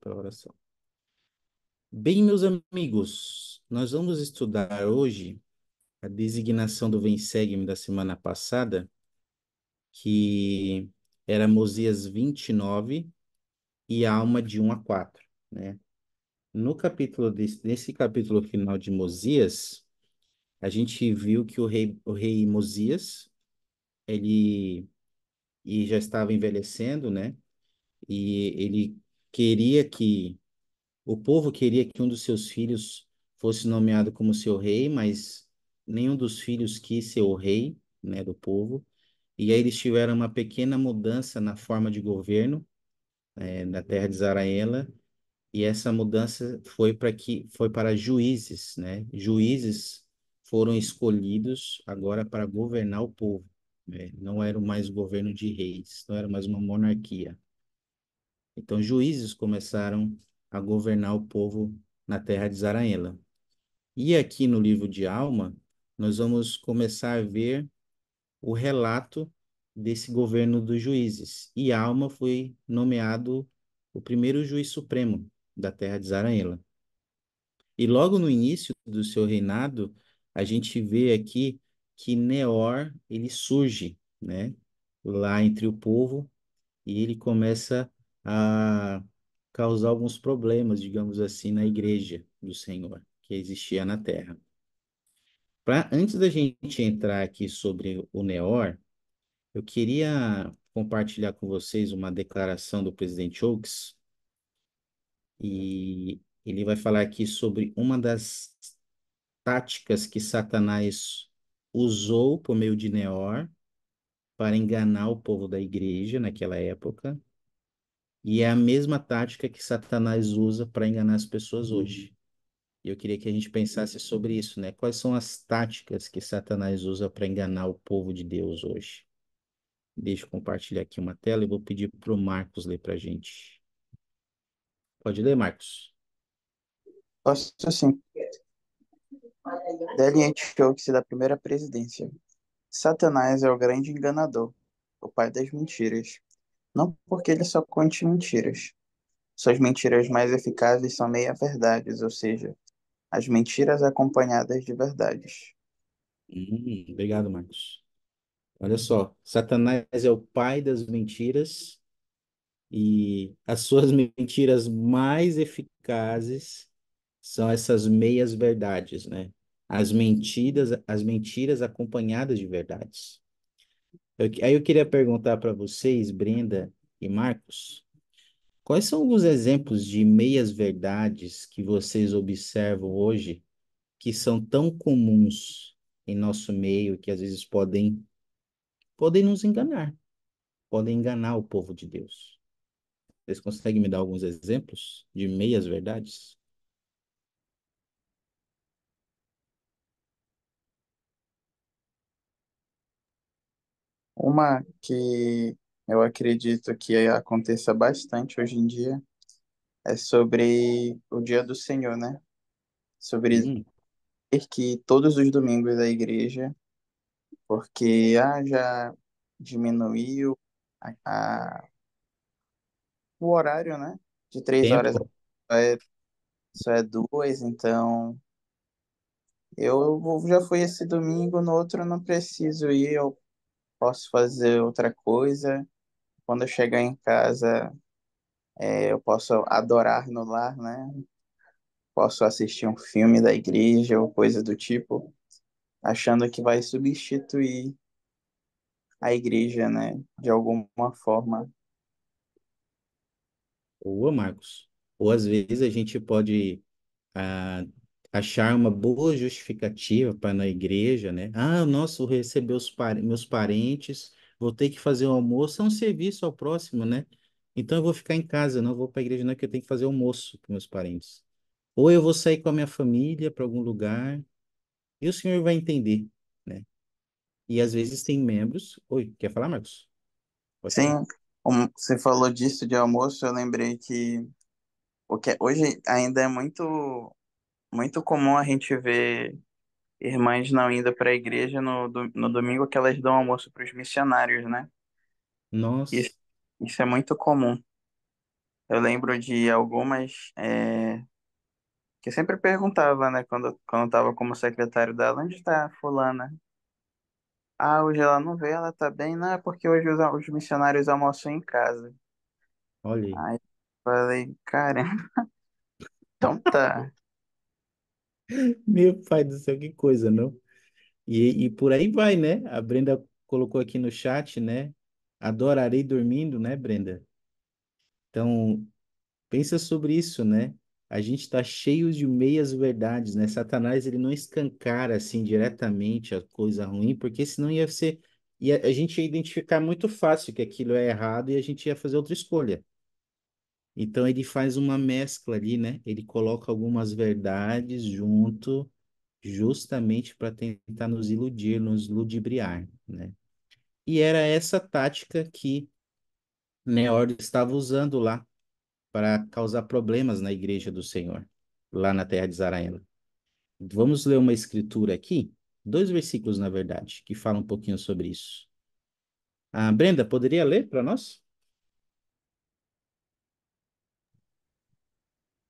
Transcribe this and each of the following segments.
Pela oração. Bem, meus amigos, nós vamos estudar hoje a designação do Vem Segue-me da semana passada, que era Mosias 29 e Alma de 1 a 4, né? No capítulo nesse capítulo final de Mosias, a gente viu que o rei Mosias, ele já estava envelhecendo, né? E ele queria que O povo queria que um dos seus filhos fosse nomeado como seu rei, mas nenhum dos filhos quis ser o rei, né, do povo. E aí eles tiveram uma pequena mudança na forma de governo, na terra de Israel, e essa mudança foi para juízes, né? Juízes foram escolhidos agora para governar o povo, né? Não era mais o governo de reis, não era mais uma monarquia. Então, juízes começaram a governar o povo na terra de Zaraela. E aqui no livro de Alma, nós vamos começar a ver o relato desse governo dos juízes. E Alma foi nomeado o primeiro juiz supremo da terra de Zaraela. E logo no início do seu reinado, a gente vê aqui que Neor, ele surge, né, lá entre o povo e ele começa a causar alguns problemas, digamos assim, na igreja do Senhor que existia na terra. Antes da gente entrar aqui sobre o Neor, eu queria compartilhar com vocês uma declaração do presidente Oaks, e ele vai falar aqui sobre uma das táticas que Satanás usou por meio de Neor para enganar o povo da igreja naquela época. E é a mesma tática que Satanás usa para enganar as pessoas hoje. E eu queria que a gente pensasse sobre isso, né? Quais são as táticas que Satanás usa para enganar o povo de Deus hoje? Deixa eu compartilhar aqui uma tela e vou pedir para o Marcos ler para a gente. Pode ler, Marcos? Posso sim. Dele Antiochus da primeira presidência. Satanás é o grande enganador, o pai das mentiras. Não porque ele só conte mentiras. Suas mentiras mais eficazes são meia-verdades, ou seja, as mentiras acompanhadas de verdades. Obrigado, Marcos. Olha só, Satanás é o pai das mentiras e as suas mentiras mais eficazes são essas meias verdades, né? As mentiras acompanhadas de verdades. Aí eu queria perguntar para vocês, Brenda e Marcos, quais são alguns exemplos de meias verdades que vocês observam hoje que são tão comuns em nosso meio que às vezes podem nos enganar, podem enganar o povo de Deus? Vocês conseguem me dar alguns exemplos de meias verdades? Uma que eu acredito que aconteça bastante hoje em dia é sobre o dia do Senhor, né? Sobre Hum, ter que ir todos os domingos à igreja, porque já diminuiu a o horário, né? De 3 horas tempo? é, só é duas, então já fui esse domingo, no outro eu não preciso ir, eu posso fazer outra coisa. Quando eu chegar em casa, eu posso adorar no lar, né? Posso assistir um filme da igreja ou coisa do tipo, achando que vai substituir a igreja, né? De alguma forma. Ou, Marcos? Ou às vezes a gente pode ah, achar uma boa justificativa para ir na igreja, né? Ah, nossa, vou receber meus parentes, vou ter que fazer o almoço, é um serviço ao próximo, né? Então eu vou ficar em casa, não vou para a igreja, não, que eu tenho que fazer almoço para meus parentes. Ou eu vou sair com a minha família para algum lugar, e o senhor vai entender, né? E às vezes tem membros. Oi, quer falar, Marcos? Pode falar. Sim, você falou disso de almoço, eu lembrei que hoje ainda é muito comum a gente ver irmãs não indo para a igreja no domingo que elas dão almoço para os missionários, né? Nossa, Isso, isso é muito comum. Eu lembro de algumas que eu sempre perguntava, né, quando eu estava como secretário dela, onde está fulana? Ah, hoje ela não veio, ela tá bem. Não, é porque hoje os missionários almoçam em casa. Olha aí. Aí eu falei, cara, então tá. Meu pai do céu, que coisa, não? E por aí vai, né? A Brenda colocou aqui no chat, né? Adorarei dormindo, né, Brenda? Então, pensa sobre isso, né? A gente está cheio de meias verdades, né? Satanás, ele não escancara assim diretamente a coisa ruim, porque senão ia ser. E a gente ia identificar muito fácil que aquilo é errado e a gente ia fazer outra escolha. Então, ele faz uma mescla ali, né? Ele coloca algumas verdades junto, justamente para tentar nos iludir, nos ludibriar, né? E era essa tática que Neord estava usando lá para causar problemas na igreja do Senhor, lá na terra de Zaraena. Vamos ler uma escritura aqui, dois versículos, na verdade, que falam um pouquinho sobre isso. A Brenda, poderia ler para nós?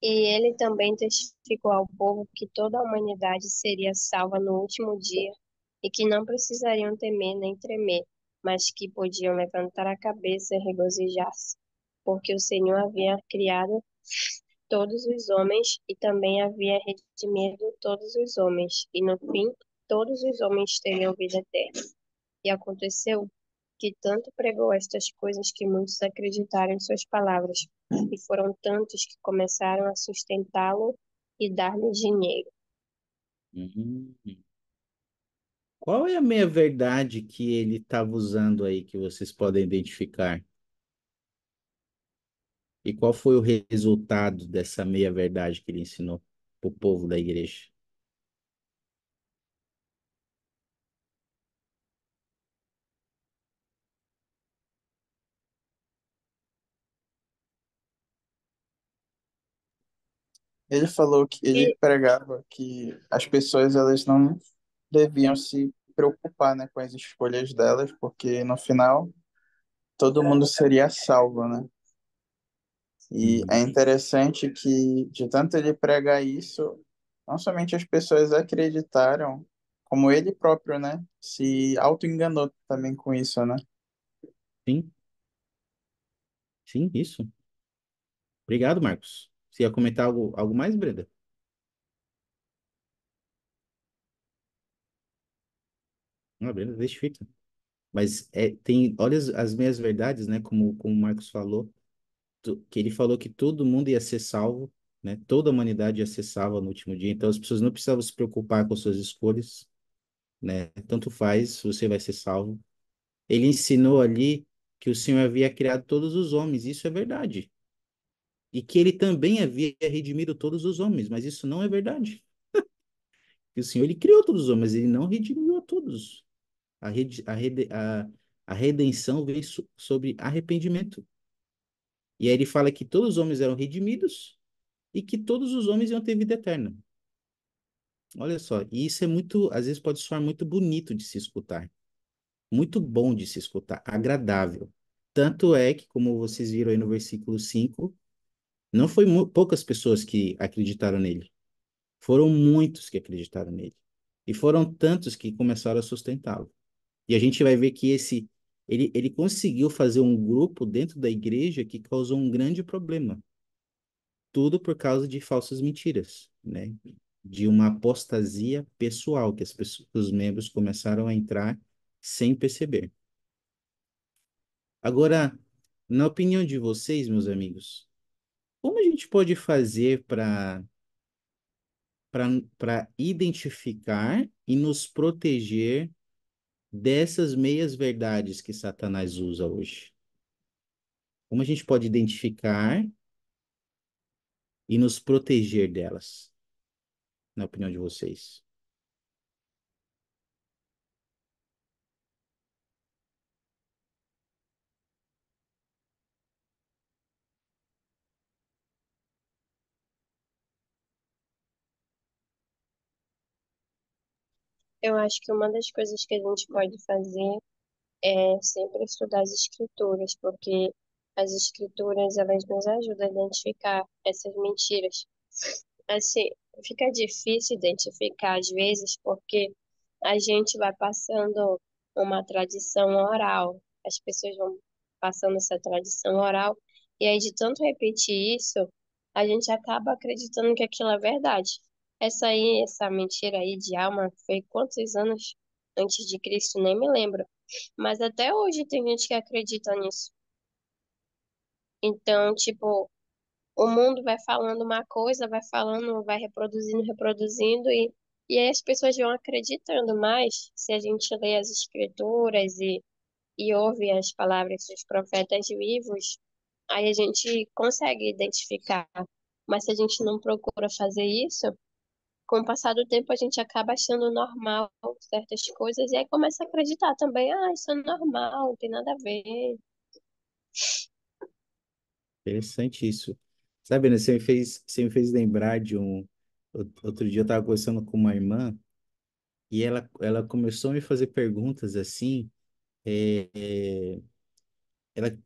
E ele também testificou ao povo que toda a humanidade seria salva no último dia e que não precisariam temer nem tremer, mas que podiam levantar a cabeça e regozijar-se, porque o Senhor havia criado todos os homens e também havia redimido todos os homens, e no fim todos os homens teriam vida eterna. E aconteceu que tanto pregou estas coisas que muitos acreditaram em suas palavras, e foram tantos que começaram a sustentá-lo e dar-lhe dinheiro. Uhum. Qual é a meia-verdade que ele estava usando aí que vocês podem identificar? E qual foi o resultado dessa meia-verdade que ele ensinou para o povo da igreja? Ele falou que ele E, pregava que as pessoas elas não deviam se preocupar, né, com as escolhas delas, porque no final todo mundo seria salvo, né? E é Uhum. interessante que de tanto ele pregar isso, não somente as pessoas acreditaram, como ele próprio, né, se auto-enganou também com isso, né? Sim, sim, isso. Obrigado, Marcos. Você ia comentar algo mais, Brenda? Não, Brenda, deixa fica. Mas tem, olha as meias verdades, né? Como o Marcos falou, que ele falou que todo mundo ia ser salvo, né? Toda a humanidade ia ser salva no último dia. Então as pessoas não precisavam se preocupar com suas escolhas, né? Tanto faz, você vai ser salvo. Ele ensinou ali que o Senhor havia criado todos os homens, isso é verdade. E que ele também havia redimido todos os homens, mas isso não é verdade. Que o Senhor ele criou todos os homens, mas ele não redimiu a todos. A redenção veio sobre arrependimento. E aí ele fala que todos os homens eram redimidos e que todos os homens iam ter vida eterna. Olha só, e isso é muito, às vezes pode soar muito bonito de se escutar, muito bom de se escutar, agradável. Tanto é que, como vocês viram aí no versículo 5, não foi poucas pessoas que acreditaram nele, foram muitos que acreditaram nele. E foram tantos que começaram a sustentá-lo. E a gente vai ver que ele conseguiu fazer um grupo dentro da igreja que causou um grande problema. Tudo por causa de falsas mentiras, né? De uma apostasia pessoal, que os membros começaram a entrar sem perceber. Agora, na opinião de vocês, meus amigos, como a gente pode fazer para identificar e nos proteger dessas meias verdades que Satanás usa hoje? Como a gente pode identificar e nos proteger delas, na opinião de vocês? eu acho que uma das coisas que a gente pode fazer é sempre estudar as escrituras, porque As escrituras, elas nos ajudam a identificar essas mentiras. Assim, fica difícil identificar às vezes porque a gente vai passando uma tradição oral. As pessoas vão passando essa tradição oral e aí de tanto repetir isso, a gente acaba acreditando que aquilo é verdade. Essa mentira aí de alma foi quantos anos antes de Cristo, nem me lembro. Mas até hoje tem gente que acredita nisso. Então, tipo, o mundo vai falando uma coisa, vai falando, vai reproduzindo, reproduzindo, e aí as pessoas vão acreditando mais se a gente lê as escrituras e ouve as palavras dos profetas vivos, aí a gente consegue identificar. Mas se a gente não procura fazer isso, com o passar do tempo a gente acaba achando normal certas coisas, e aí começa a acreditar também, ah, isso é normal, não tem nada a ver. Interessante isso. Sabe, né, você me fez lembrar de um. Outro dia eu estava conversando com uma irmã e ela começou a me fazer perguntas assim, é, é, ela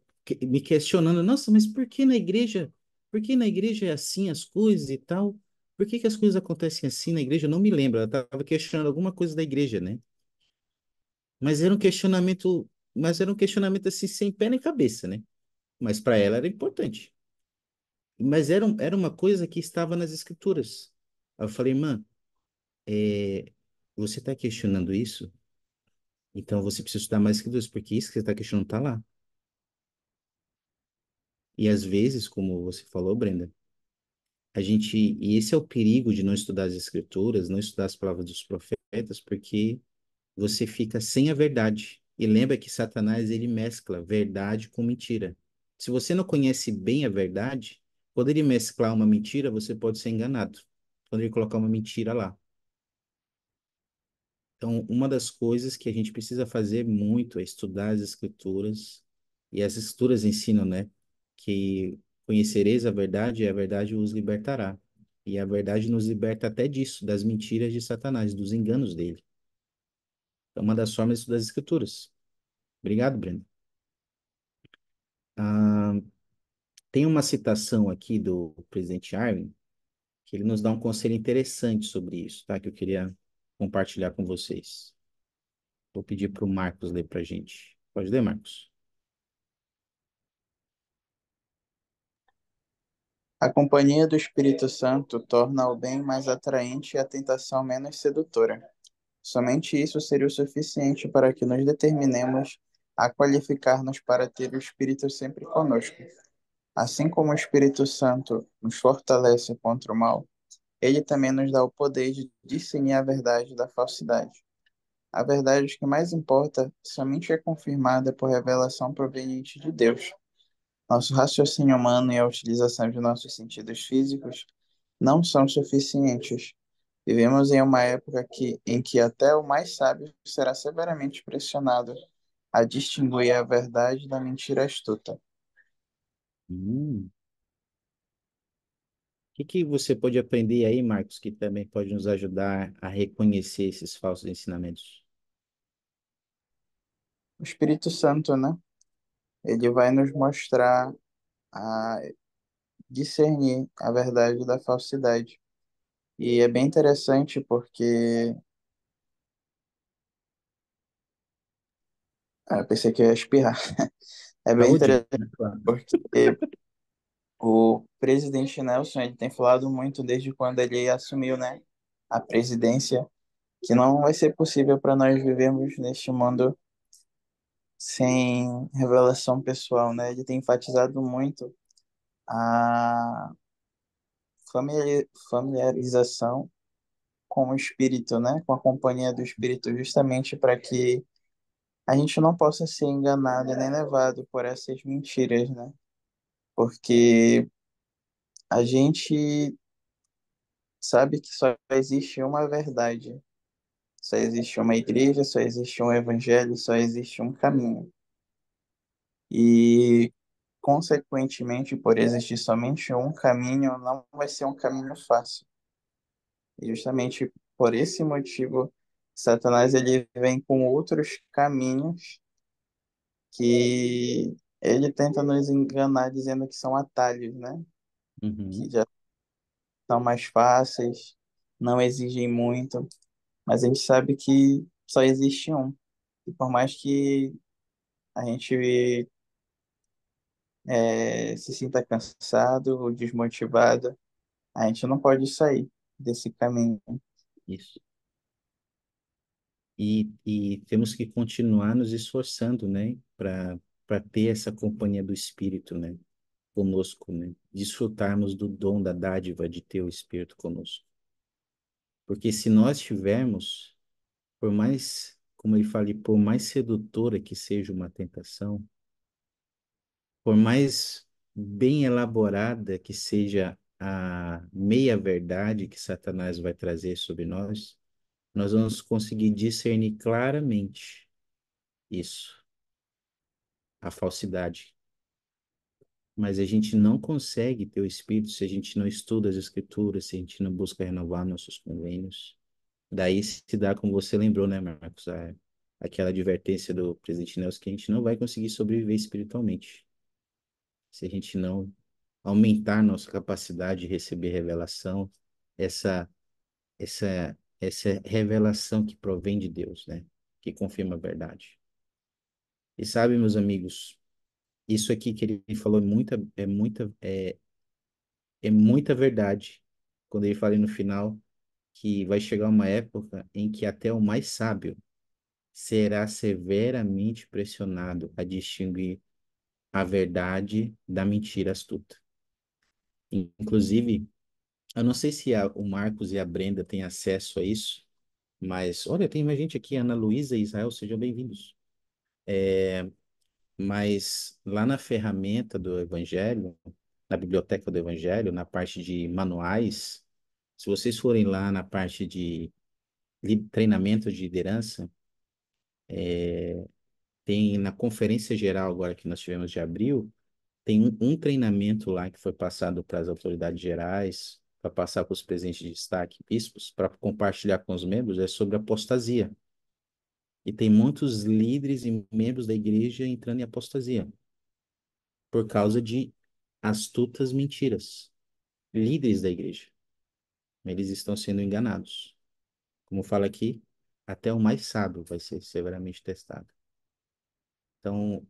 me questionando, nossa, mas por que na igreja é assim as coisas e tal? Por que que as coisas acontecem assim na igreja? Eu não me lembro, ela estava questionando alguma coisa da igreja, né? Mas era um questionamento assim, sem pé nem cabeça, né? Mas para ela era importante. Mas era uma coisa que estava nas escrituras. Aí eu falei, mãe, você está questionando isso? Então você precisa estudar mais escrituras, porque isso que você está questionando está lá. E às vezes, como você falou, Brenda, e esse é o perigo de não estudar as escrituras, não estudar as palavras dos profetas, porque você fica sem a verdade. E lembra que Satanás, ele mescla verdade com mentira. Se você não conhece bem a verdade, quando ele mesclar uma mentira, você pode ser enganado. Quando ele colocar uma mentira lá. Então, uma das coisas que a gente precisa fazer muito é estudar as escrituras, e as escrituras ensinam, né, que conhecereis a verdade e a verdade os libertará. E a verdade nos liberta até disso, das mentiras de Satanás, dos enganos dele. É uma das formas de estudar as escrituras. Obrigado, Breno. Ah, tem uma citação aqui do presidente Arwin, que ele nos dá um conselho interessante sobre isso, tá? Que eu queria compartilhar com vocês. Vou pedir para o Marcos ler para a gente. Pode ler, Marcos? A companhia do Espírito Santo torna o bem mais atraente e a tentação menos sedutora. Somente isso seria o suficiente para que nos determinemos a qualificar-nos para ter o Espírito sempre conosco. Assim como o Espírito Santo nos fortalece contra o mal, ele também nos dá o poder de discernir a verdade da falsidade. A verdade que mais importa somente é confirmada por revelação proveniente de Deus. Nosso raciocínio humano e a utilização de nossos sentidos físicos não são suficientes. Vivemos em uma época em que até o mais sábio será severamente pressionado a distinguir a verdade da mentira astuta. Hum. O que que você pode aprender aí, Marcos, que também pode nos ajudar a reconhecer esses falsos ensinamentos? O Espírito Santo, né? Ele vai nos mostrar a discernir a verdade da falsidade. E é bem interessante porque. Ah, eu pensei que eu ia espirrar. É bem Saúde? interessante porque o presidente Nelson ele tem falado muito desde quando ele assumiu, né, a presidência, que não vai ser possível para nós vivermos neste mundo sem revelação pessoal, né? Ele tem enfatizado muito a familiarização com o espírito, né? Com a companhia do espírito, justamente para que a gente não possa ser enganado nem levado por essas mentiras, né? Porque a gente sabe que só existe uma verdade, só existe uma igreja, só existe um evangelho, só existe um caminho. E, consequentemente, por existir somente um caminho, não vai ser um caminho fácil. E justamente por esse motivo, Satanás ele vem com outros caminhos que ele tenta nos enganar dizendo que são atalhos, né? Que Uhum, já são mais fáceis, não exigem muito, mas a gente sabe que só existe um. E por mais que a gente se sinta cansado ou desmotivado, a gente não pode sair desse caminho. isso. E temos que continuar nos esforçando, né, para ter essa companhia do Espírito, né, conosco, né, desfrutarmos do dom da dádiva de ter o Espírito conosco. Porque se nós tivermos, por mais, como ele fala, e por mais sedutora que seja uma tentação, por mais bem elaborada que seja a meia-verdade que Satanás vai trazer sobre nós vamos conseguir discernir claramente isso, a falsidade. Mas a gente não consegue ter o Espírito se a gente não estuda as Escrituras, se a gente não busca renovar nossos convênios. Daí se dá, como você lembrou, né, Marcos, aquela advertência do presidente Nelson que a gente não vai conseguir sobreviver espiritualmente se a gente não aumentar nossa capacidade de receber revelação, essa, essa revelação que provém de Deus, né, que confirma a verdade. E sabe, meus amigos, isso aqui que ele falou é muita verdade. Quando ele fala aí no final que vai chegar uma época em que até o mais sábio será severamente pressionado a distinguir a verdade da mentira astuta. Inclusive, eu não sei se o Marcos e a Brenda têm acesso a isso, mas olha, tem mais gente aqui, Ana Luísa e Israel, sejam bem-vindos. Mas lá na ferramenta do Evangelho, na biblioteca do Evangelho, na parte de manuais, se vocês forem lá na parte de treinamento de liderança, tem na conferência geral agora que nós tivemos de abril, tem um treinamento lá que foi passado para as autoridades gerais, para passar para os presidentes de destaque, bispos, para compartilhar com os membros, é sobre apostasia. E tem muitos líderes e membros da igreja entrando em apostasia por causa de astutas mentiras. Líderes da igreja, eles estão sendo enganados. Como fala aqui, até o mais sábio vai ser severamente testado. Então,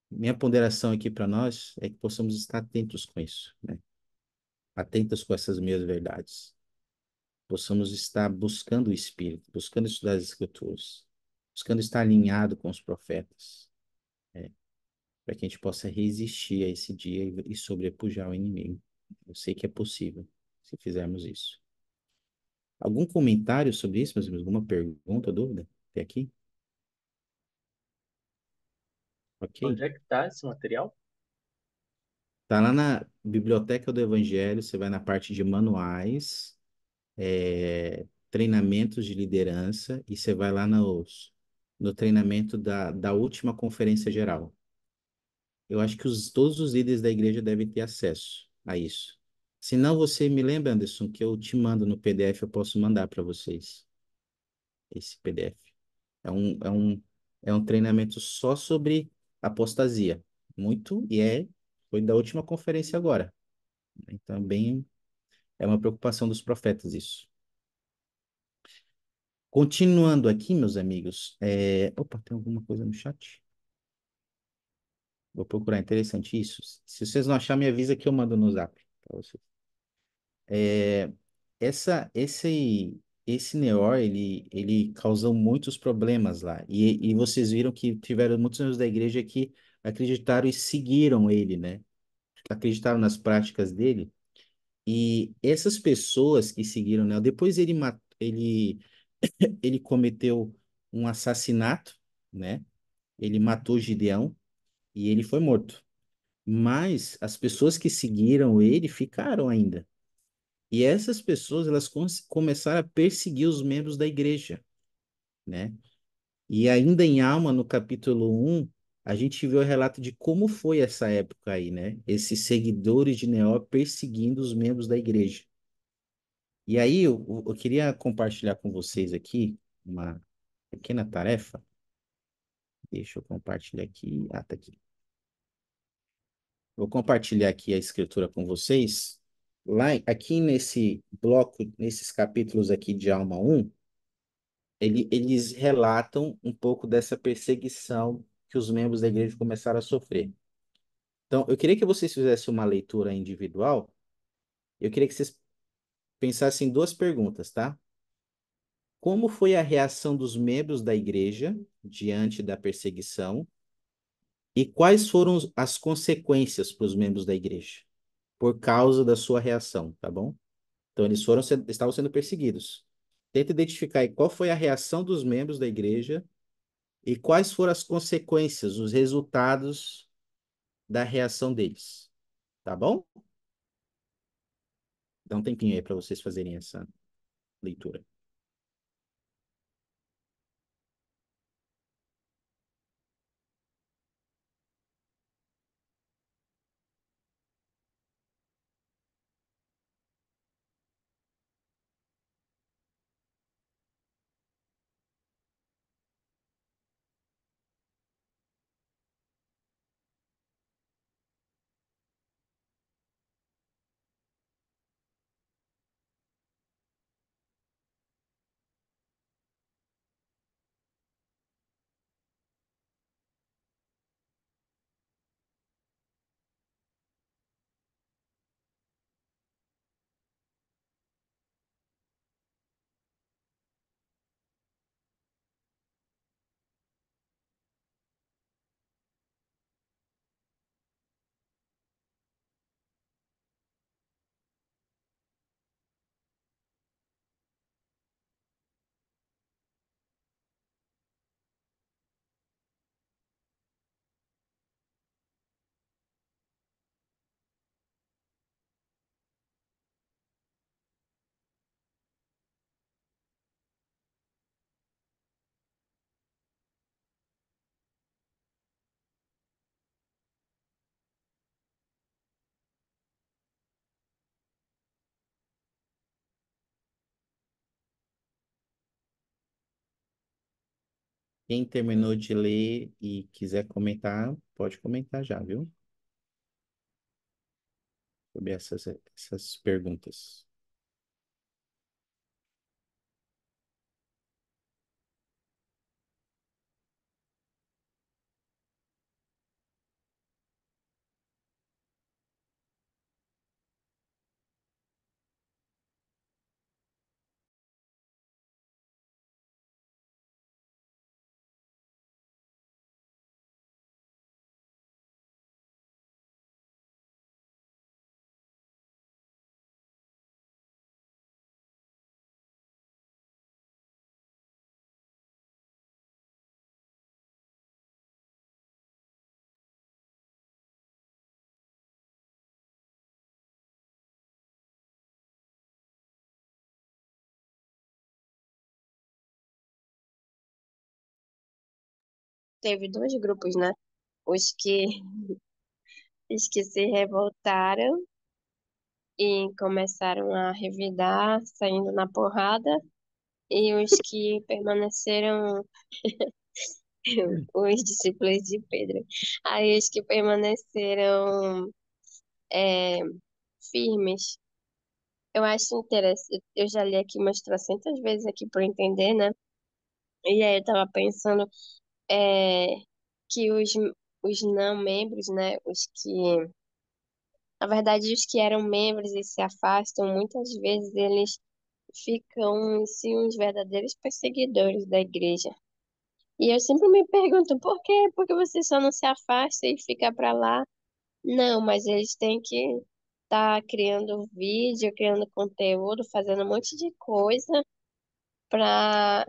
minha ponderação aqui para nós é que possamos estar atentos com isso, né? Atentos com essas meias verdades. Possamos estar buscando o Espírito, buscando estudar as Escrituras, buscando estar alinhado com os profetas, né? Para que a gente possa resistir a esse dia e sobrepujar o inimigo. Eu sei que é possível se fizermos isso. Algum comentário sobre isso, meus amigos? Alguma pergunta, dúvida? Até aqui? Ok? Onde é que tá esse material? Tá lá na Biblioteca do Evangelho, você vai na parte de manuais, treinamentos de liderança, e você vai lá no treinamento da última conferência geral. Eu acho que todos os líderes da igreja devem ter acesso a isso. Se não, você me lembra, Anderson, que eu te mando no PDF, eu posso mandar para vocês esse PDF. É um, é um, é um treinamento só sobre apostasia. Muito, foi da última conferência agora. Então, bem, é uma preocupação dos profetas isso. Continuando aqui, meus amigos, opa, tem alguma coisa no chat? Vou procurar, interessante isso. Se vocês não acharem, me avisa que eu mando no zap para vocês. É, esse Neor, ele causou muitos problemas lá. E vocês viram que tiveram muitos membros da igreja que acreditaram e seguiram ele, né? Acreditaram nas práticas dele. E essas pessoas que seguiram, né? Depois ele cometeu um assassinato, né? Ele matou Gideão e ele foi morto. Mas as pessoas que seguiram ele ficaram ainda. E essas pessoas, elas começaram a perseguir os membros da igreja, né? E ainda em Alma, no capítulo 1, a gente vê o relato de como foi essa época aí, né? Esses seguidores de Neó perseguindo os membros da igreja. E aí eu queria compartilhar com vocês aqui uma pequena tarefa. Deixa eu compartilhar aqui. Ah, tá aqui. Vou compartilhar aqui a escritura com vocês. Aqui nesse bloco, nesses capítulos aqui de Alma um, eles relatam um pouco dessa perseguição que os membros da igreja começaram a sofrer. Então, eu queria que vocês fizessem uma leitura individual. Eu queria que vocês pensassem em duas perguntas, tá? Como foi a reação dos membros da igreja diante da perseguição? E quais foram as consequências para os membros da igreja por causa da sua reação, tá bom? Então, estavam sendo perseguidos. Tenta identificar aí qual foi a reação dos membros da igreja e quais foram as consequências, os resultados da reação deles, tá bom? Dá um tempinho aí para vocês fazerem essa leitura. Quem terminou de ler e quiser comentar, pode comentar já, viu? Sobre essas perguntas. Teve dois grupos, né? Os que, os que se revoltaram e começaram a revidar, saindo na porrada, e os que permaneceram, os discípulos de Pedro. Aí os que permaneceram é, firmes. Eu acho interessante, eu já li aqui umas trocentas vezes aqui para entender, né? E aí eu tava pensando é, que os não membros, né? Na verdade, os que eram membros e se afastam, muitas vezes eles ficam, sim, uns verdadeiros perseguidores da igreja. E eu sempre me pergunto, por quê? Porque você só não se afasta e fica para lá? Não, mas eles têm que estar criando vídeo, criando conteúdo, fazendo um monte de coisa para,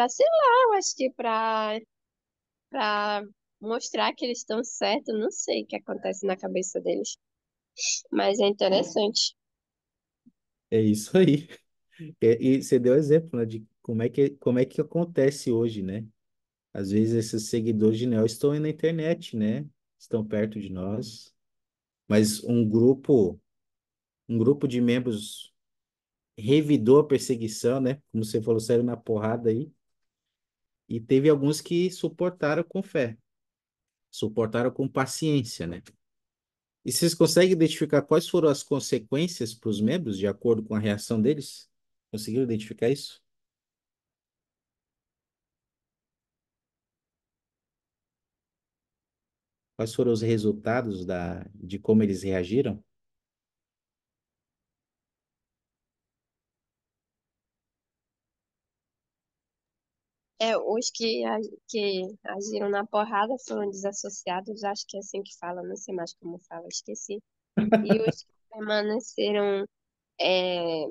sei lá, eu acho que para mostrar que eles estão certos. Não sei o que acontece na cabeça deles, mas é interessante. É isso aí. E você deu exemplo, né, de como é que acontece hoje, né? Às vezes esses seguidores de Neo estão aí na internet, né? Estão perto de nós, mas um grupo de membros revidou a perseguição, né? Como você falou, saíram na porrada aí, e teve alguns que suportaram com fé, suportaram com paciência, né? E vocês conseguem identificar quais foram as consequências para os membros, de acordo com a reação deles? Conseguiram identificar isso? Quais foram os resultados de como eles reagiram? Os que agiram na porrada foram desassociados, acho que é assim que fala, não sei mais como fala, esqueci. E os que permaneceram é,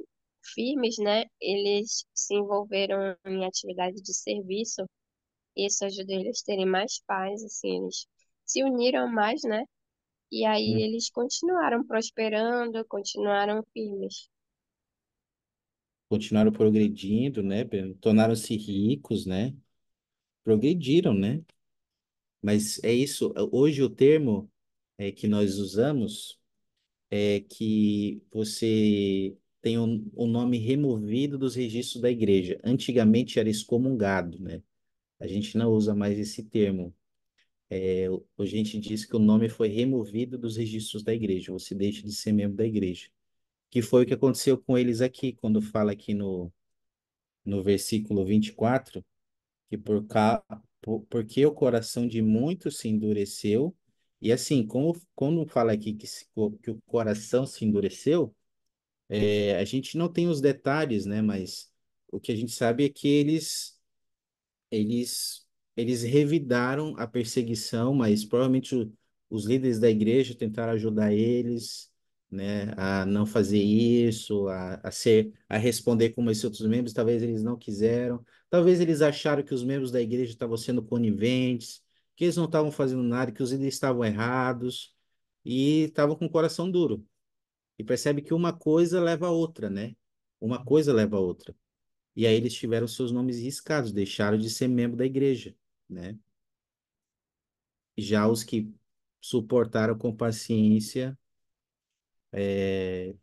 firmes, né? Eles se envolveram em atividade de serviço. Isso ajudou eles a terem mais paz, assim, eles se uniram mais, né? E aí Hum. eles continuaram prosperando, continuaram firmes. Continuaram progredindo, né? Tornaram-se ricos, né? Progrediram, né? Mas é isso. Hoje o termo que nós usamos é que você tem o nome removido dos registros da igreja. Antigamente era excomungado, né? A gente não usa mais esse termo. Hoje a gente diz que o nome foi removido dos registros da igreja. Você deixa de ser membro da igreja. Que foi o que aconteceu com eles aqui, quando fala aqui no versículo 24, que porque o coração de muitos se endureceu. E assim, quando fala aqui que o coração se endureceu, a gente não tem os detalhes, né? Mas o que a gente sabe é que eles, eles revidaram a perseguição, mas provavelmente os líderes da igreja tentaram ajudar eles, né, a não fazer isso, a responder como esses outros membros. Talvez eles não quiseram, talvez eles acharam que os membros da igreja estavam sendo coniventes, que eles não estavam fazendo nada, que os líderes estavam errados e estavam com o coração duro. E percebe que uma coisa leva a outra, né? Uma coisa leva a outra. E aí eles tiveram seus nomes riscados, deixaram de ser membro da igreja, né? Já os que suportaram com paciência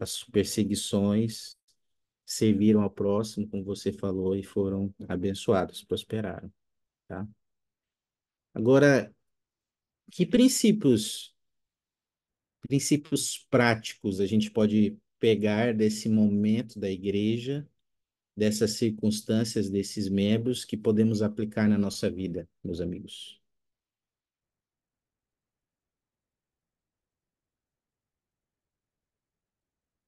as perseguições, serviram ao próximo, como você falou, e foram abençoados, prosperaram, tá? Agora, que princípios práticos a gente pode pegar desse momento da igreja, dessas circunstâncias, desses membros, que podemos aplicar na nossa vida, meus amigos?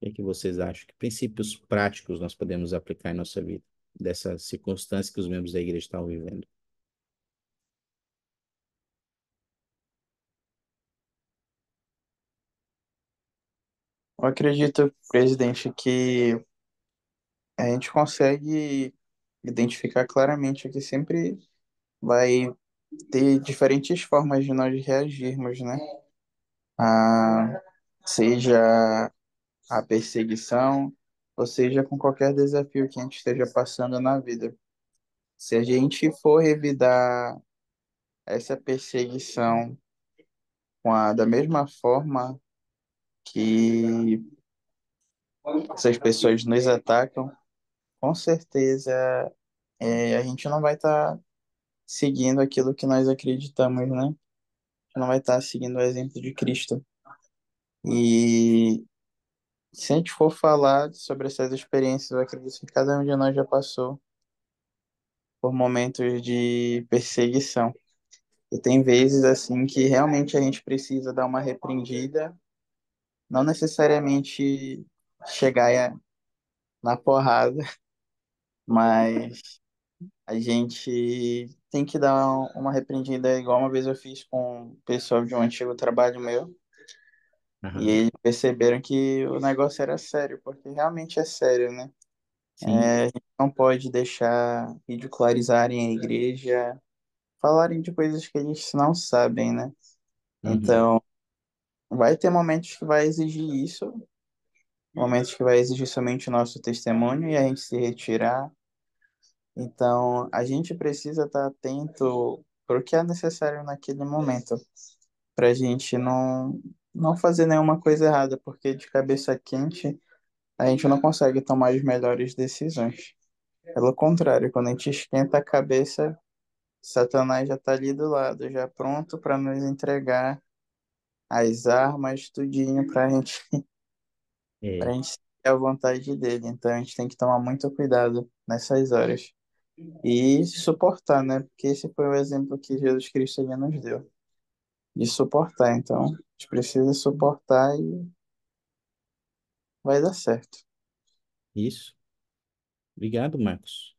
O que é que vocês acham? Que princípios práticos nós podemos aplicar em nossa vida, dessas circunstâncias que os membros da igreja estão vivendo? Eu acredito, presidente, que a gente consegue identificar claramente que sempre vai ter diferentes formas de nós reagirmos, né? A, seja a perseguição, ou seja com qualquer desafio que a gente esteja passando na vida. Se a gente for revidar essa perseguição da mesma forma que essas pessoas nos atacam, com certeza a gente não vai estar seguindo aquilo que nós acreditamos, né? A gente não vai estar seguindo o exemplo de Cristo. E se a gente for falar sobre essas experiências, eu acredito que cada um de nós já passou por momentos de perseguição. E tem vezes assim que realmente a gente precisa dar uma repreendida, não necessariamente chegar na porrada, mas a gente tem que dar uma repreendida, igual uma vez eu fiz com o pessoal de um antigo trabalho meu, e Aham. eles perceberam que o negócio era sério, porque realmente é sério, né? Sim. A gente não pode deixar ridicularizarem a igreja, falarem de coisas que eles não sabem, né? Uhum. Então, vai ter momentos que vai exigir isso, momentos que vai exigir somente o nosso testemunho e a gente se retirar. Então, a gente precisa estar atento para o que é necessário naquele momento, para a gente não fazer nenhuma coisa errada, porque de cabeça quente a gente não consegue tomar as melhores decisões. Pelo contrário, quando a gente esquenta a cabeça, Satanás já está ali do lado, já pronto para nos entregar as armas, tudinho pra É, gente ter a vontade dele. Então a gente tem que tomar muito cuidado nessas horas. E suportar, né? Porque esse foi o exemplo que Jesus Cristo ele nos deu. De suportar. Então, a gente precisa suportar e vai dar certo. isso. Obrigado, Marcos.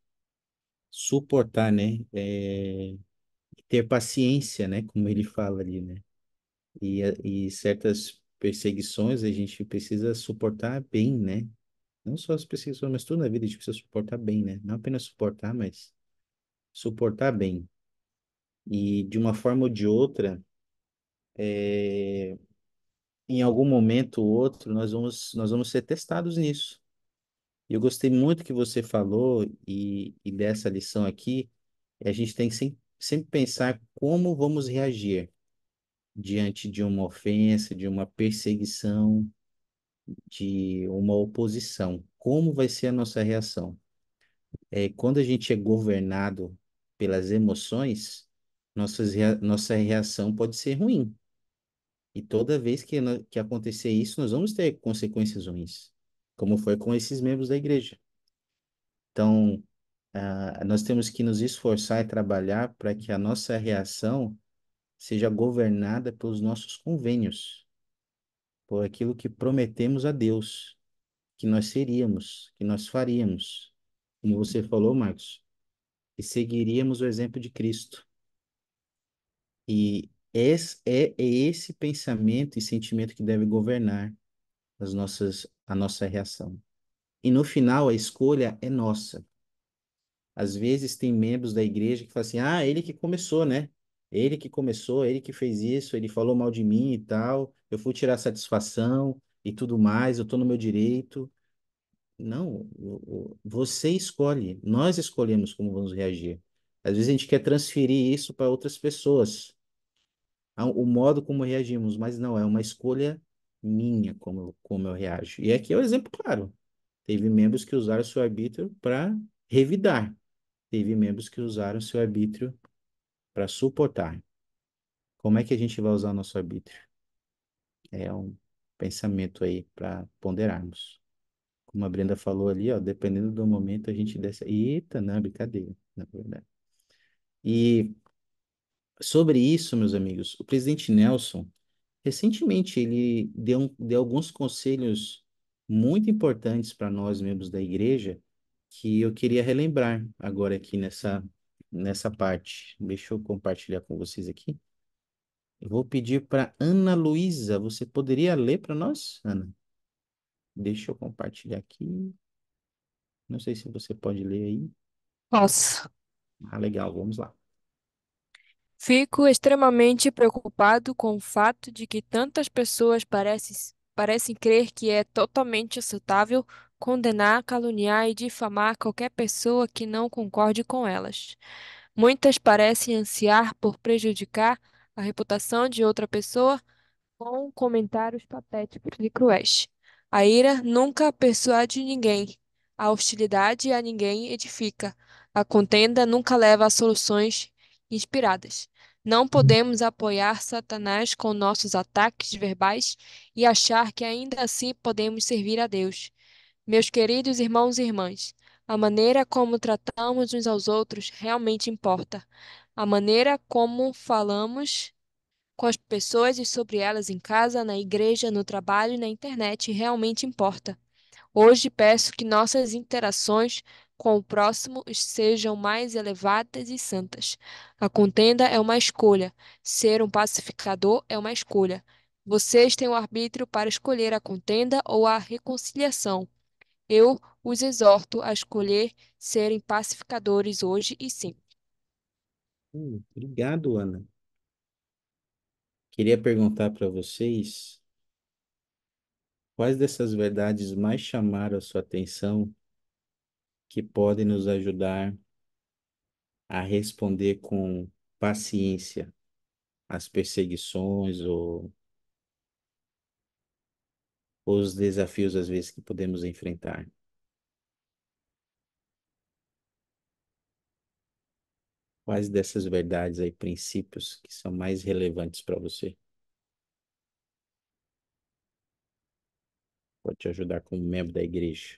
Suportar, né? Ter paciência, né? Como ele fala ali, né? E certas perseguições a gente precisa suportar bem, né? Não só as perseguições, mas tudo na vida a gente precisa suportar bem, né? Não apenas suportar, mas suportar bem. E de uma forma ou de outra, em algum momento ou outro, nós vamos ser testados nisso. E eu gostei muito que você falou e dessa lição aqui, a gente tem que sempre pensar como vamos reagir diante de uma ofensa, de uma perseguição, de uma oposição. Como vai ser a nossa reação? Quando a gente é governado pelas emoções, nossa reação pode ser ruim. E toda vez que acontecer isso, nós vamos ter consequências ruins, como foi com esses membros da igreja. Então, nós temos que nos esforçar e trabalhar para que a nossa reação seja governada pelos nossos convênios, por aquilo que prometemos a Deus, que nós seríamos, que nós faríamos. Como você falou, Marcos, e seguiríamos o exemplo de Cristo. E é esse pensamento e sentimento que deve governar a nossa reação. E no final, a escolha é nossa. Às vezes tem membros da igreja que falam assim, ele que começou, né? Ele que começou, ele que fez isso, ele falou mal de mim e tal, eu fui tirar satisfação e tudo mais, eu tô no meu direito. Não, você escolhe, nós escolhemos como vamos reagir. Às vezes a gente quer transferir isso para outras pessoas, o modo como reagimos, mas não, é uma escolha minha como eu reajo. E aqui é o exemplo claro. Teve membros que usaram seu arbítrio para revidar. Teve membros que usaram seu arbítrio para suportar. Como é que a gente vai usar o nosso arbítrio? É um pensamento aí para ponderarmos. Como a Brenda falou ali, ó, dependendo do momento a gente desce. Eita, não, é brincadeira, na verdade. E sobre isso, meus amigos, o presidente Nelson, recentemente, ele deu alguns conselhos muito importantes para nós, membros da igreja, que eu queria relembrar agora aqui nessa parte. Deixa eu compartilhar com vocês aqui. Eu vou pedir para Ana Luísa. Você poderia ler para nós, Ana? Deixa eu compartilhar aqui. Não sei se você pode ler aí. Posso. Ah, legal, vamos lá. Fico extremamente preocupado com o fato de que tantas pessoas parecem crer que é totalmente aceitável condenar, caluniar e difamar qualquer pessoa que não concorde com elas. Muitas parecem ansiar por prejudicar a reputação de outra pessoa com comentários patéticos e cruéis. A ira nunca persuade ninguém. A hostilidade a ninguém edifica. A contenda nunca leva a soluções inspiradas. Não podemos apoiar Satanás com nossos ataques verbais e achar que ainda assim podemos servir a Deus. Meus queridos irmãos e irmãs, a maneira como tratamos uns aos outros realmente importa. A maneira como falamos com as pessoas e sobre elas em casa, na igreja, no trabalho e na internet realmente importa. Hoje peço que nossas interações com o próximo sejam mais elevadas e santas. A contenda é uma escolha, ser um pacificador é uma escolha. Vocês têm o arbítrio para escolher a contenda ou a reconciliação. Eu os exorto a escolher serem pacificadores hoje e sempre. Obrigado, Ana. Queria perguntar para vocês quais dessas verdades mais chamaram a sua atenção que podem nos ajudar a responder com paciência às perseguições ou os desafios, às vezes, que podemos enfrentar. Quais dessas verdades aí, princípios que são mais relevantes para você? Pode te ajudar como membro da igreja.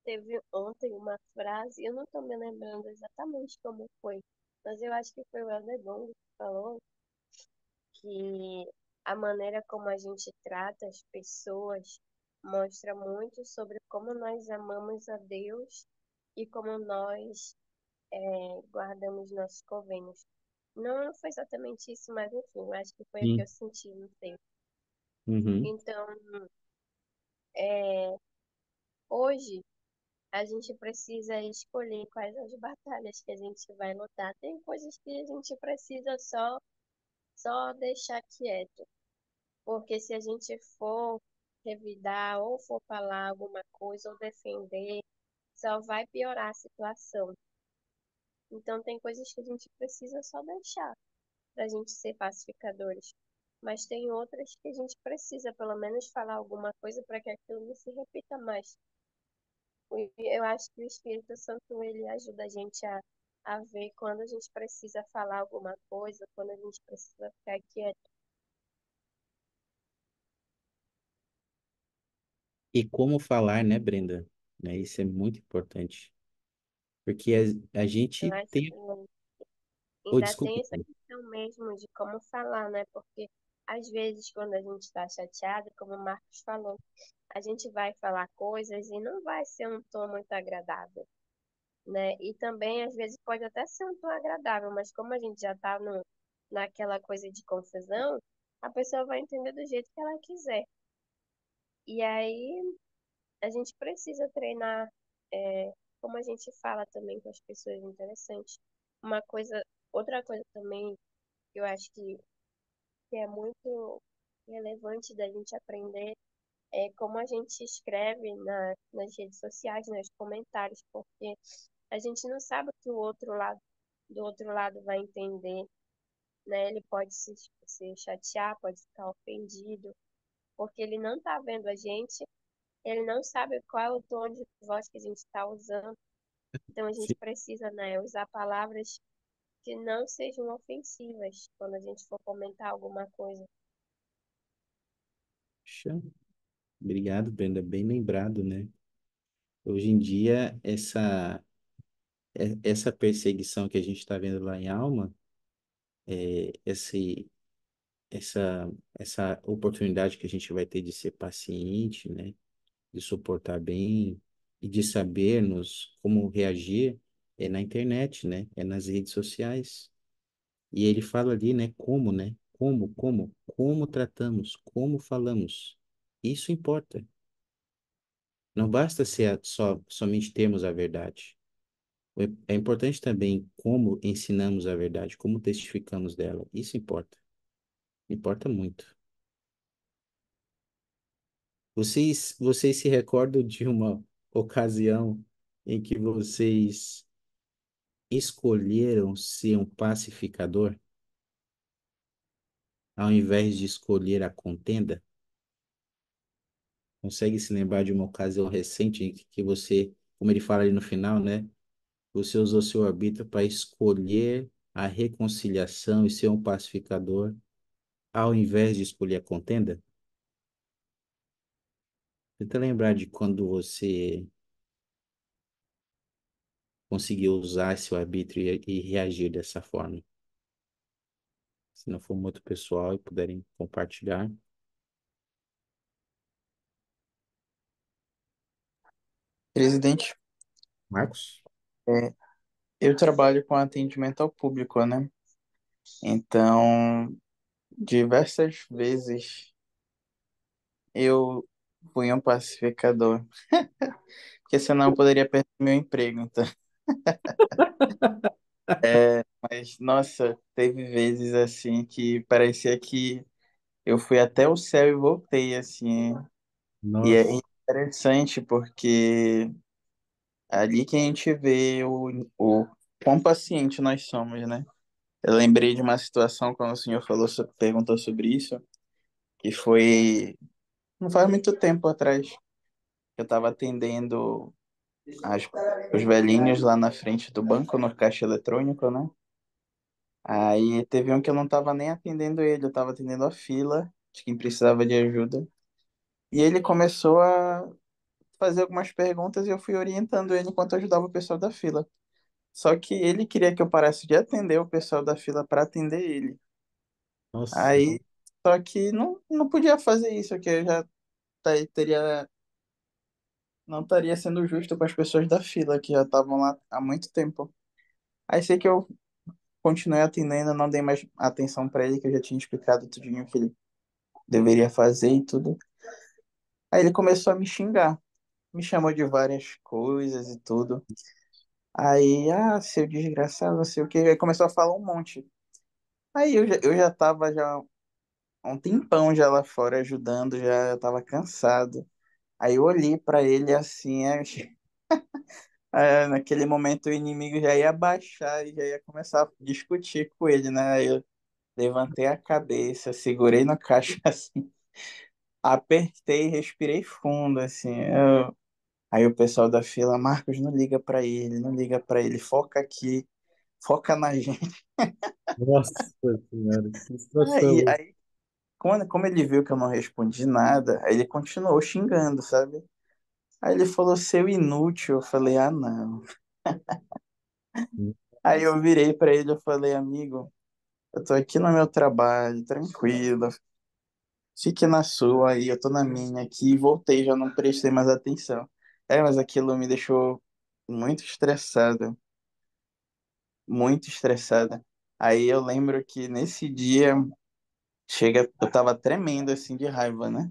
Teve ontem uma frase, eu não estou me lembrando exatamente como foi, mas eu acho que foi o Elder Gong que falou que a maneira como a gente trata as pessoas mostra muito sobre como nós amamos a Deus e como nós guardamos nossos convênios. Não foi exatamente isso, mas enfim, eu acho que foi o que eu Sim. senti, não sei. Uhum. Então, é, hoje a gente precisa escolher quais as batalhas que a gente vai lutar. Tem coisas que a gente precisa só deixar quieto, porque se a gente for revidar ou for falar alguma coisa ou defender, só vai piorar a situação. Então tem coisas que a gente precisa só deixar para a gente ser pacificadores. Mas tem outras que a gente precisa pelo menos falar alguma coisa para que aquilo não se repita mais. Eu acho que o Espírito Santo ele ajuda a gente a ver quando a gente precisa falar alguma coisa, quando a gente precisa ficar quieto. E como falar, né, Brenda? Né, isso é muito importante. Porque a Eu gente acho que tem. Oh, ainda desculpa. tem essa questão mesmo de como falar, né? Porque às vezes quando a gente está chateado, como o Marcos falou, a gente vai falar coisas e não vai ser um tom muito agradável, né? E também às vezes pode até ser um tom agradável, mas como a gente já está no naquela coisa de confusão, a pessoa vai entender do jeito que ela quiser. E aí a gente precisa treinar, como a gente fala também com as pessoas, interessante. Uma coisa, outra coisa também que eu acho que é muito relevante da gente aprender é como a gente escreve nas redes sociais, nos comentários, porque a gente não sabe o que o outro lado, do outro lado vai entender, né? Ele pode se chatear, pode ficar ofendido, porque ele não está vendo a gente, ele não sabe qual é o tom de voz que a gente está usando. Então a gente Sim. precisa, né, usar palavras que não sejam ofensivas quando a gente for comentar alguma coisa. Puxa, obrigado, Brenda. Bem lembrado, né? Hoje em dia, essa perseguição que a gente está vendo lá em Alma, é, essa, essa oportunidade que a gente vai ter de ser paciente, né? De suportar bem e de sabermos como reagir é na internet, né? É nas redes sociais. E ele fala ali, né? Como, né? Como tratamos, como falamos. Isso importa. Não basta ser somente termos a verdade. É importante também como ensinamos a verdade, como testificamos dela. Isso importa. Importa muito. Vocês se recordam de uma ocasião em que vocês escolheram ser um pacificador, ao invés de escolher a contenda? Consegue se lembrar de uma ocasião recente em que você, como ele fala ali no final, né? Você usou seu arbítrio para escolher a reconciliação e ser um pacificador, ao invés de escolher a contenda? Tenta lembrar de quando você conseguiu usar seu arbítrio e reagir dessa forma. Se não for muito pessoal e puderem compartilhar. Presidente, Marcos? é, eu trabalho com atendimento ao público, né? Então, diversas vezes eu fui um pacificador, porque senão eu poderia perder meu emprego. Então. Mas, nossa, teve vezes assim que parecia que eu fui até o céu e voltei, assim. E é Nossa, interessante porque ali que a gente vê o quão paciente nós somos, né? Eu lembrei de uma situação quando o senhor perguntou sobre isso, que foi não faz muito tempo atrás. Eu estava atendendo as- os velhinhos lá na frente do banco, no caixa eletrônico, né? Aí teve um que eu não estava nem atendendo ele, eu estava atendendo a fila de quem precisava de ajuda. E ele começou a fazer algumas perguntas e eu fui orientando ele enquanto eu ajudava o pessoal da fila. Só que ele queria que eu parasse de atender o pessoal da fila para atender ele. Nossa, Aí, só que não podia fazer isso, que eu já teria, não estaria sendo justo com as pessoas da fila que já estavam lá há muito tempo. Aí sei que eu continuei atendendo, não dei mais atenção para ele, que eu já tinha explicado tudinho que ele deveria fazer e tudo. Aí ele começou a me xingar, me chamou de várias coisas e tudo. Aí, seu desgraçado, não sei o que, aí começou a falar um monte. Aí eu já tava já há um tempão já lá fora ajudando, já eu tava cansado. Aí eu olhei pra ele assim, naquele momento o inimigo já ia baixar e já ia começar a discutir com ele, né? Aí eu levantei a cabeça, segurei no caixa assim, apertei, respirei fundo assim. Aí o pessoal da fila, Marcos, não liga pra ele, não liga pra ele, foca aqui, foca na gente. nossa senhora, que Aí, situação. aí como ele viu que eu não respondi nada, aí ele continuou xingando, sabe? Aí ele falou, seu inútil. Eu falei, não. Aí eu virei pra ele, eu falei, amigo, eu tô aqui no meu trabalho, tranquilo. Fique na sua aí, eu tô na minha aqui. E voltei, já não prestei mais atenção. Mas aquilo me deixou muito estressado, muito estressada. Aí eu lembro que nesse dia, eu tava tremendo assim de raiva, né?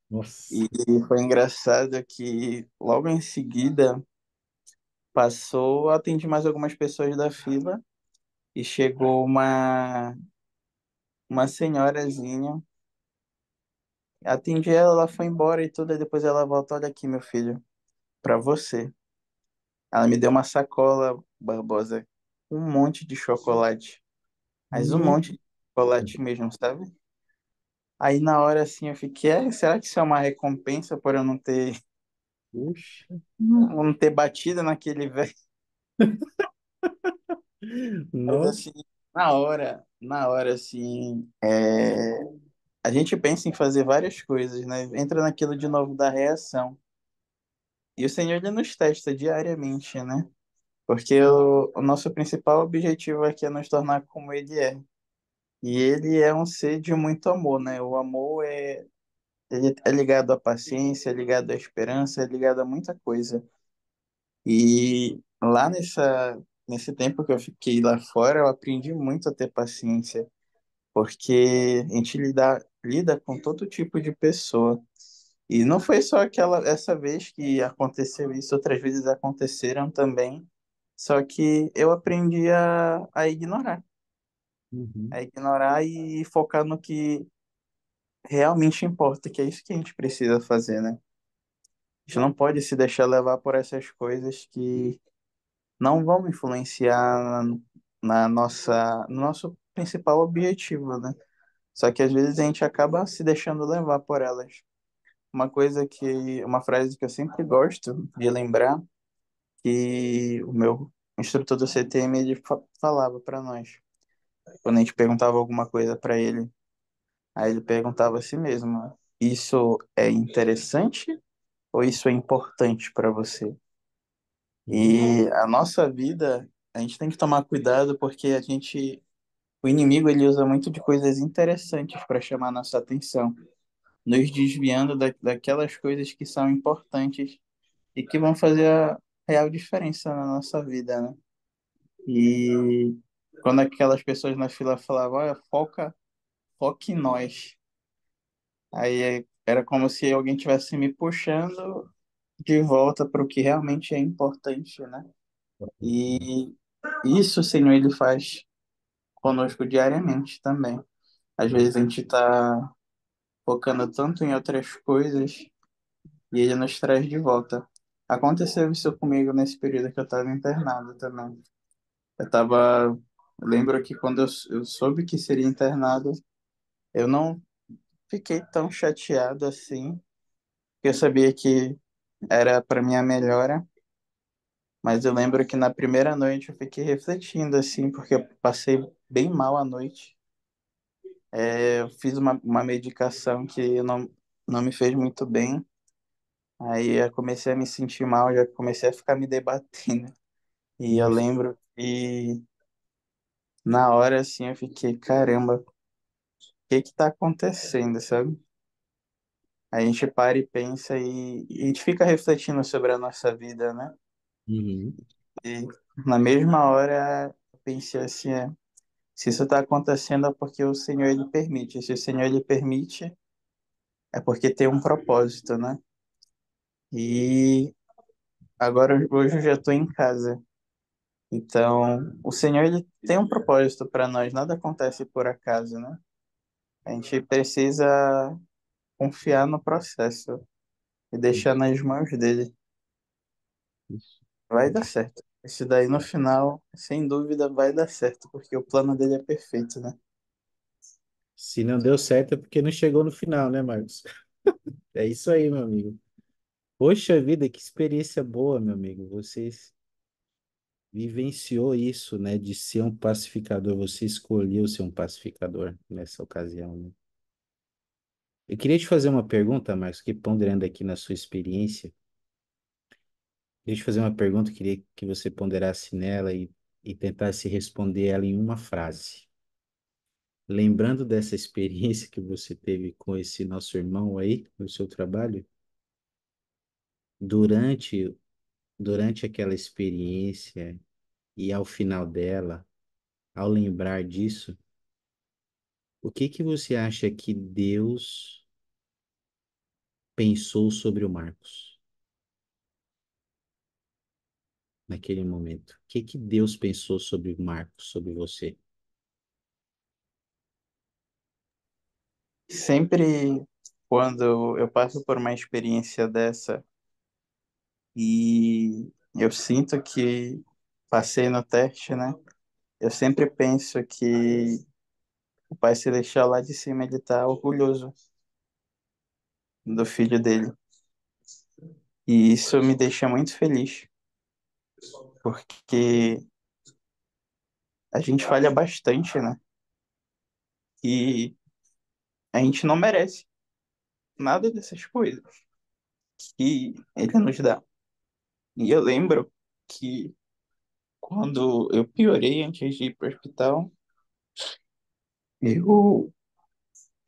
Nossa, E foi engraçado que logo em seguida passou, atendi mais algumas pessoas da fila e chegou uma senhorazinha. Atendi ela, ela foi embora e tudo, e depois ela volta, olha aqui, meu filho, pra você. Ela me deu uma sacola, Barbosa, um monte de chocolate, mas um nossa, monte de chocolate mesmo, sabe? Aí na hora assim eu fiquei, será que isso é uma recompensa por eu puxa, não ter batido naquele velho? Mas nossa. assim, na hora assim, a gente pensa em fazer várias coisas, né? Entra naquilo de novo da reação. E o Senhor ele nos testa diariamente, né? Porque o nosso principal objetivo aqui é nos tornar como Ele é. E Ele é um ser de muito amor, né? O amor ele é ligado à paciência, é ligado à esperança, é ligado a muita coisa. E lá nesse tempo que eu fiquei lá fora, eu aprendi muito a ter paciência, porque a gente lida com todo tipo de pessoa. E não foi só essa vez que aconteceu isso, outras vezes aconteceram também. Só que eu aprendi Uhum, a ignorar e focar no que realmente importa, que é isso que a gente precisa fazer, né? A gente não pode se deixar levar por essas coisas que não vão influenciar no nosso principal objetivo, né? Só que às vezes a gente acaba se deixando levar por elas. Uma frase que eu sempre gosto de lembrar, que o meu instrutor do CTM ele falava para nós, quando a gente perguntava alguma coisa para ele, aí ele perguntava a si mesmo: isso é interessante ou isso é importante para você? uhum, E a nossa vida, a gente tem que tomar cuidado porque o inimigo ele usa muito de coisas interessantes para chamar nossa atenção, nos desviando daquelas coisas que são importantes e que vão fazer a real diferença na nossa vida, né? E quando aquelas pessoas na fila falavam, olha, foca em nós. Aí era como se alguém tivesse me puxando de volta para o que realmente é importante, né? E isso o Senhor ele faz conosco diariamente também. Às vezes a gente está focando tanto em outras coisas e ele nos traz de volta. Aconteceu isso comigo nesse período que eu estava internado também. Lembro que quando eu soube que seria internado, eu não fiquei tão chateado assim, porque eu sabia que era para minha melhora, mas eu lembro que na primeira noite eu fiquei refletindo, assim, porque eu passei bem mal à noite. Eu fiz uma medicação que não me fez muito bem. Aí eu comecei a me sentir mal, já comecei a ficar me debatendo. E eu Nossa. lembro que na hora, assim, eu fiquei, caramba, o que que tá acontecendo, sabe? A gente para e pensa e a gente fica refletindo sobre a nossa vida, né? Uhum. E na mesma hora eu pensei assim, se isso está acontecendo é porque o Senhor ele permite. Se o Senhor ele permite, é porque tem um propósito, né? E agora hoje eu já estou em casa. Então, o Senhor ele tem um propósito para nós, nada acontece por acaso, né? A gente precisa confiar no processo e deixar nas mãos dele. Isso. Vai dar certo. Esse daí no final, sem dúvida, vai dar certo, porque o plano dele é perfeito, né? Se não deu certo é porque não chegou no final, né, Marcos? É isso aí, meu amigo. Poxa vida, que experiência boa, meu amigo. Você vivenciou isso, né, de ser um pacificador. Você escolheu ser um pacificador nessa ocasião, né? Eu queria te fazer uma pergunta, Marcos, que ponderando aqui na sua experiência, queria te fazer uma pergunta, queria que você ponderasse nela e tentasse responder ela em uma frase. Lembrando dessa experiência que você teve com esse nosso irmão aí, no seu trabalho, durante, durante aquela experiência e ao final dela, ao lembrar disso, o que que você acha que Deus pensou sobre o Marcos naquele momento? O que que Deus pensou sobre o Marcos, sobre você? Sempre quando eu passo por uma experiência dessa e eu sinto que passei no teste, né? Eu sempre penso que o Pai Celestial lá de cima ele tá orgulhoso do filho dele. E isso me deixa muito feliz, porque a gente falha bastante, né? E a gente não merece nada dessas coisas que ele nos dá. E eu lembro que quando eu piorei antes de ir para o hospital, eu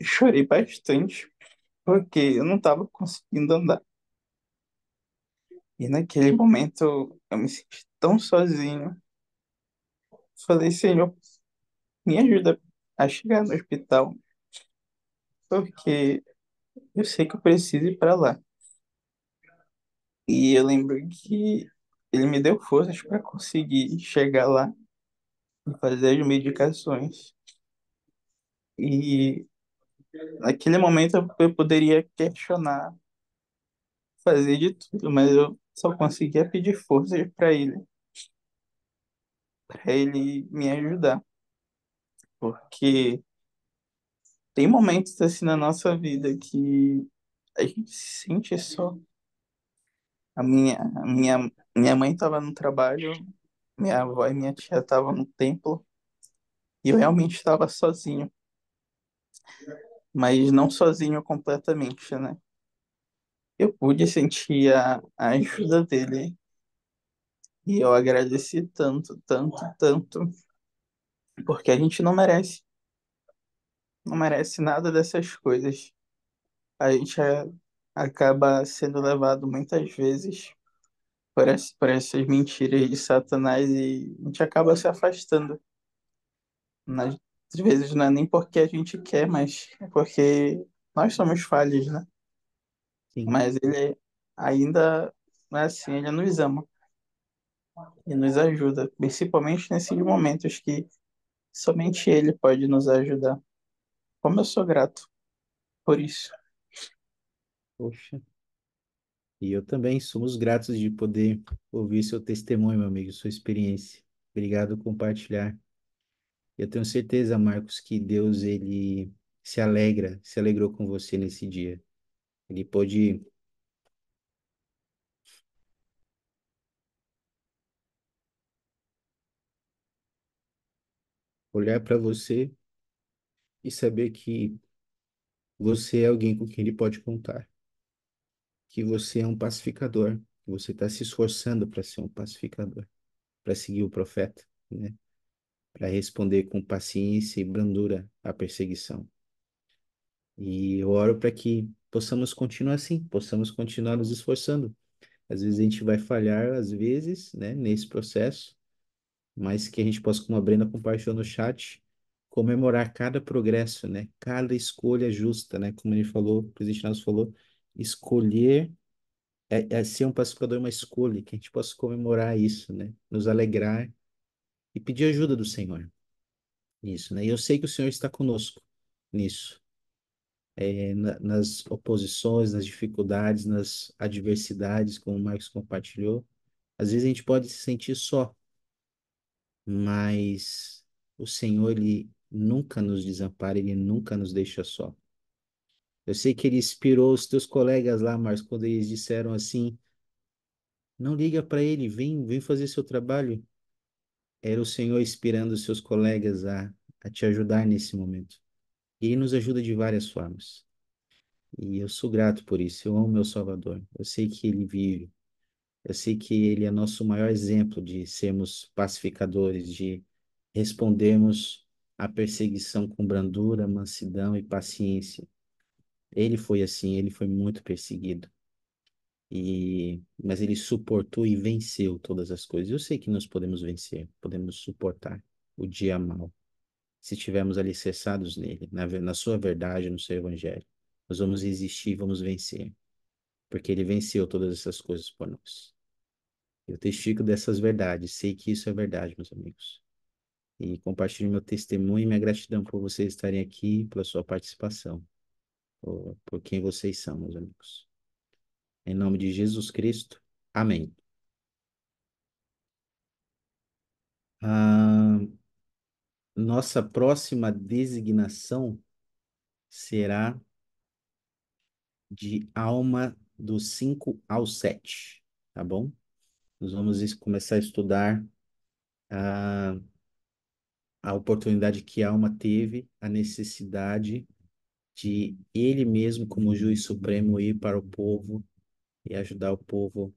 chorei bastante, porque eu não estava conseguindo andar. E naquele momento eu me senti tão sozinho. Falei, Senhor, me ajuda a chegar no hospital, porque eu sei que eu preciso ir para lá. E eu lembro que ele me deu forças para conseguir chegar lá e fazer as medicações. E naquele momento eu poderia questionar, fazer de tudo, mas eu só conseguia pedir forças para ele me ajudar, porque tem momentos assim na nossa vida que a gente se sente só. A minha mãe estava no trabalho, minha avó e minha tia estavam no templo, e eu realmente estava sozinho, mas não sozinho completamente, né? Eu pude sentir a ajuda dele e eu agradeci tanto, tanto, tanto, porque a gente não merece, não merece nada dessas coisas. A gente acaba sendo levado muitas vezes por essas mentiras de Satanás e a gente acaba se afastando. Às vezes não é nem porque a gente quer, mas é porque nós somos falhos, né? Sim. Mas ele ainda, não é assim, ele nos ama e nos ajuda, principalmente nesses momentos que somente ele pode nos ajudar. Como eu sou grato por isso. Poxa. E eu também somos gratos de poder ouvir seu testemunho, meu amigo, sua experiência. Obrigado por compartilhar. Eu tenho certeza, Marcos, que Deus ele se alegrou com você nesse dia. Ele pôde olhar para você e saber que você é alguém com quem ele pode contar, que você é um pacificador, que você está se esforçando para ser um pacificador, para seguir o profeta, né? Para responder com paciência e brandura à perseguição. E eu oro para que possamos continuar assim, possamos continuar nos esforçando. Às vezes a gente vai falhar, às vezes, né, nesse processo, mas que a gente possa, como a Brenda compartilhou no chat, comemorar cada progresso, né? Cada escolha justa, né? Como ele falou, o presidente Nelson falou, escolher é ser um pacificador uma escolha, que a gente possa comemorar isso, né? Nos alegrar e pedir ajuda do Senhor nisso, né? E eu sei que o Senhor está conosco nisso, nas oposições, nas dificuldades, nas adversidades, como o Marcos compartilhou. Às vezes a gente pode se sentir só, mas o Senhor, Ele nunca nos desampara, Ele nunca nos deixa só. Eu sei que Ele inspirou os teus colegas lá, Marcos, quando eles disseram assim, não liga para Ele, vem fazer seu trabalho. Era o Senhor inspirando os seus colegas a te ajudar nesse momento. E Ele nos ajuda de várias formas. E eu sou grato por isso. Eu amo meu Salvador. Eu sei que Ele vive. Eu sei que Ele é nosso maior exemplo de sermos pacificadores, de respondermos à perseguição com brandura, mansidão e paciência. Ele foi assim, ele foi muito perseguido. Mas ele suportou e venceu todas as coisas. Eu sei que nós podemos vencer, podemos suportar o dia mau, se estivermos alicerçados nele, na sua verdade, no seu evangelho. Nós vamos resistir, vamos vencer, porque ele venceu todas essas coisas por nós. Eu testifico dessas verdades, sei que isso é verdade, meus amigos. E compartilho meu testemunho e minha gratidão por vocês estarem aqui, pela sua participação, por quem vocês são, meus amigos. Em nome de Jesus Cristo, amém. A nossa próxima designação será de alma do 5 ao 7, tá bom? Nós vamos começar a estudar a, a oportunidade que a alma teve, a necessidade de ele mesmo, como juiz supremo, ir para o povo e ajudar o povo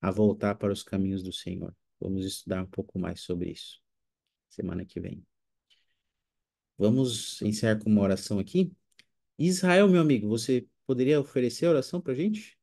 a voltar para os caminhos do Senhor. Vamos estudar um pouco mais sobre isso semana que vem. Vamos encerrar com uma oração aqui. Israel, meu amigo, você poderia oferecer a oração para a gente?